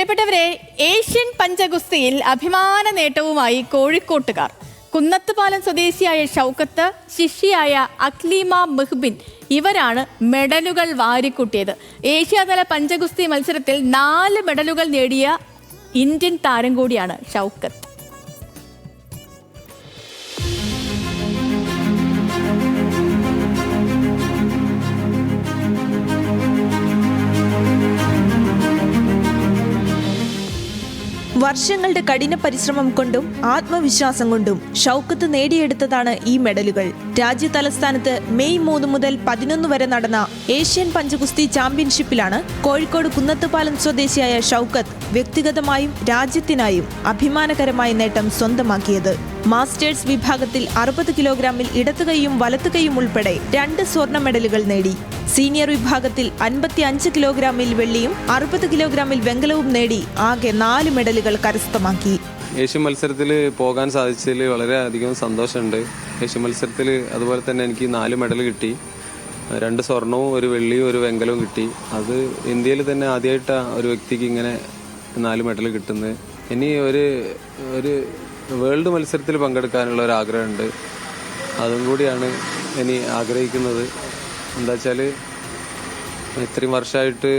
പ്രിയപ്പെട്ടവരെ, ഏഷ്യൻ പഞ്ചഗുസ്തിയിൽ അഭിമാന നേട്ടവുമായി കോഴിക്കോട്ടുകാർ. കുന്നത്തുപാലം സ്വദേശിയായ ഷൗക്കത്ത്, ശിഷ്യയായ അക്ലീമ മെഹ്ബിൻ ഇവരാണ് മെഡലുകൾ വാരിക്കൂട്ടിയത്. ഏഷ്യാതല പഞ്ചഗുസ്തി മത്സരത്തിൽ 4 മെഡലുകൾ നേടിയ ഇന്ത്യൻ താരം കൂടിയാണ് ഷൗക്കത്ത്. വർഷങ്ങളുടെ കഠിന പരിശ്രമം കൊണ്ടും ആത്മവിശ്വാസം കൊണ്ടും ഷൗക്കത്ത് നേടിയെടുത്തതാണ് ഈ മെഡലുകൾ. രാജ്യ തലസ്ഥാനത്ത് മെയ് 3 മുതൽ 11 വരെ നടന്ന ഏഷ്യൻ പഞ്ചഗുസ്തി ചാമ്പ്യൻഷിപ്പിലാണ് കോഴിക്കോട് കുന്നത്തുപാലം സ്വദേശിയായ ഷൗക്കത്ത് വ്യക്തിഗതമായും രാജ്യത്തിനായും അഭിമാനകരമായ നേട്ടം സ്വന്തമാക്കിയത്. മാസ്റ്റേഴ്സ് വിഭാഗത്തിൽ 60 കിലോഗ്രാമിൽ ഇടത്തുകൈയും വലത്തുകൈയും ഉൾപ്പെടെ 2 സ്വർണ്ണ മെഡലുകൾ നേടി. സീനിയർ വിഭാഗത്തിൽ 55 കിലോഗ്രാമിൽ വെള്ളിയും 60 കിലോഗ്രാമിൽ വെങ്കലവും നേടി ആകെ 4 മെഡലുകൾ കരസ്ഥമാക്കി. ഏഷ്യൻ മത്സരത്തിൽ പോകാൻ സാധിച്ചതിൽ വളരെയധികം സന്തോഷമുണ്ട്. ഏഷ്യൻ മത്സരത്തിൽ അതുപോലെ തന്നെ എനിക്ക് 4 മെഡൽ കിട്ടി. 2 സ്വർണവും 1 വെള്ളിയും 1 വെങ്കലവും കിട്ടി. അത് ഇന്ത്യയിൽ തന്നെ ആദ്യമായിട്ട് ഒരു വ്യക്തിക്ക് ഇങ്ങനെ 4 മെഡൽ കിട്ടുന്നത്. ഇനി ഒരു വേൾഡ് മത്സരത്തിൽ പങ്കെടുക്കാനുള്ള ഒരു ആഗ്രഹമുണ്ട്. അതും കൂടിയാണ് ഇനി ആഗ്രഹിക്കുന്നത്. എന്താ വെച്ചാൽ ഇത്രയും വർഷമായിട്ട്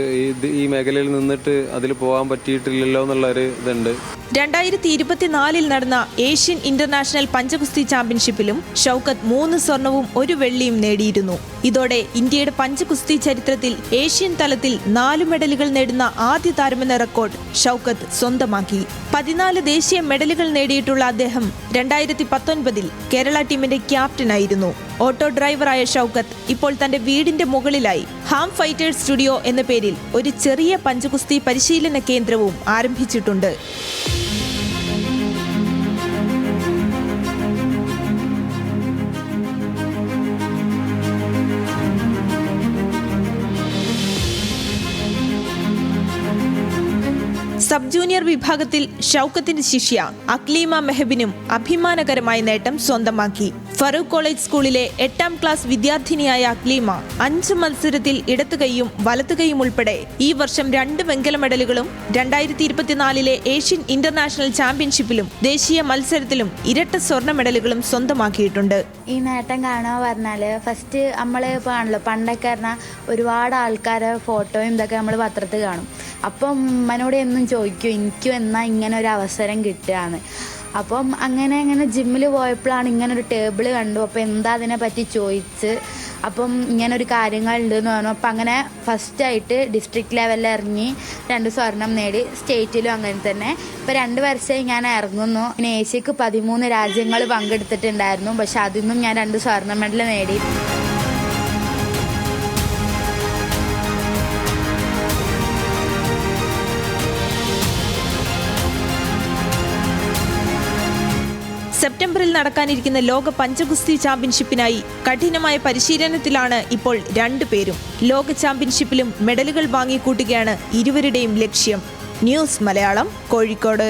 ഈ മേഖലയിൽ നിന്നിട്ട് അതിൽ പോകാൻ പറ്റിയിട്ടില്ലല്ലോ എന്നുള്ളൊരു ഇതുണ്ട്. 2024 നടന്ന ഏഷ്യൻ ഇന്റർനാഷണൽ പഞ്ചഗുസ്തി ചാമ്പ്യൻഷിപ്പിലും ഷൗക്കത്ത് 3 സ്വർണവും 1 വെള്ളിയും നേടിയിരുന്നു. ഇതോടെ ഇന്ത്യയുടെ പഞ്ചഗുസ്തി ചരിത്രത്തിൽ ഏഷ്യൻ തലത്തിൽ 4 മെഡലുകൾ നേടുന്ന ആദ്യ താരമെന്ന റെക്കോർഡ് ഷൗക്കത്ത് സ്വന്തമാക്കി. 14 ദേശീയ മെഡലുകൾ നേടിയിട്ടുള്ള അദ്ദേഹം 2019 കേരള ടീമിന്റെ ക്യാപ്റ്റനായിരുന്നു. ഓട്ടോ ഡ്രൈവറായ ഷൗക്കത്ത് ഇപ്പോൾ തന്റെ വീടിന്റെ മുകളിലായി ഹാം ഫൈറ്റേഴ്സ് സ്റ്റുഡിയോ എന്ന പേരിൽ ഒരു ചെറിയ പഞ്ചഗുസ്തി പരിശീലന കേന്ദ്രവും ആരംഭിച്ചിട്ടുണ്ട്. സബ് ജൂനിയർ വിഭാഗത്തിൽ ഷൗക്കത്തിന്റെ ശിഷ്യ അക്ലീമ മെഹബിനും അഭിമാനകരമായ നേട്ടം സ്വന്തമാക്കി. ഫറൂഖ് കോളേജ് സ്കൂളിലെ 8ാം ക്ലാസ് വിദ്യാർത്ഥിനിയായ അക്ലീമ 5 മത്സരത്തിൽ ഇടത്തുകൈയും വലത്തുകൈയും ഉൾപ്പെടെ ഈ വർഷം 2 വെങ്കല മെഡലുകളും 2024 ഏഷ്യൻ ഇന്റർനാഷണൽ ചാമ്പ്യൻഷിപ്പിലും ദേശീയ മത്സരത്തിലും ഇരട്ട സ്വർണ്ണ മെഡലുകളും സ്വന്തമാക്കിയിട്ടുണ്ട്. ഈ നേട്ടം കാണാൻ പറഞ്ഞാല് ഫസ്റ്റ് നമ്മള് ഇപ്പോൾ ആണല്ലോ പണ്ടൊക്കെ പറഞ്ഞാൽ ഒരുപാട് ആൾക്കാരെ ഫോട്ടോയും ഇതൊക്കെ നമ്മൾ പത്രത്തിൽ കാണും. അപ്പം ഉമ്മനോട് എന്നും ചോദിക്കും എനിക്കും എന്നാ ഇങ്ങനെ ഒരു അവസരം കിട്ടുകയാണ്. അപ്പം അങ്ങനെ ജിമ്മിൽ പോയപ്പോഴാണ് ഇങ്ങനൊരു ടേബിൾ കണ്ടു. അപ്പോൾ എന്താ അതിനെ പറ്റി ചോദിച്ച് അപ്പം ഇങ്ങനൊരു കാര്യങ്ങളുണ്ടെന്ന് പറഞ്ഞു. അപ്പം അങ്ങനെ ഫസ്റ്റായിട്ട് ഡിസ്ട്രിക്ട് ലെവലിൽ ഇറങ്ങി 2 സ്വർണം നേടി. സ്റ്റേറ്റിലും അങ്ങനെ തന്നെ. ഇപ്പോൾ 2 വർഷമായി ഞാൻ ഇറങ്ങുന്നു. പിന്നെ ഏഷ്യക്ക് 13 രാജ്യങ്ങൾ പങ്കെടുത്തിട്ടുണ്ടായിരുന്നു. പക്ഷെ അതിന്നും ഞാൻ 2 സ്വർണ്ണ മെഡൽ നേടി. സെപ്റ്റംബറിൽ നടക്കാനിരിക്കുന്ന ലോക പഞ്ചഗുസ്തി ചാമ്പ്യൻഷിപ്പിനായി കഠിനമായ പരിശീലനത്തിലാണ് ഇപ്പോൾ 2 പേരും. ലോക ചാമ്പ്യൻഷിപ്പിലും മെഡലുകൾ വാങ്ങിക്കൂട്ടുകയാണ് ഇരുവരുടെയും ലക്ഷ്യം. ന്യൂസ് മലയാളം, കോഴിക്കോട്.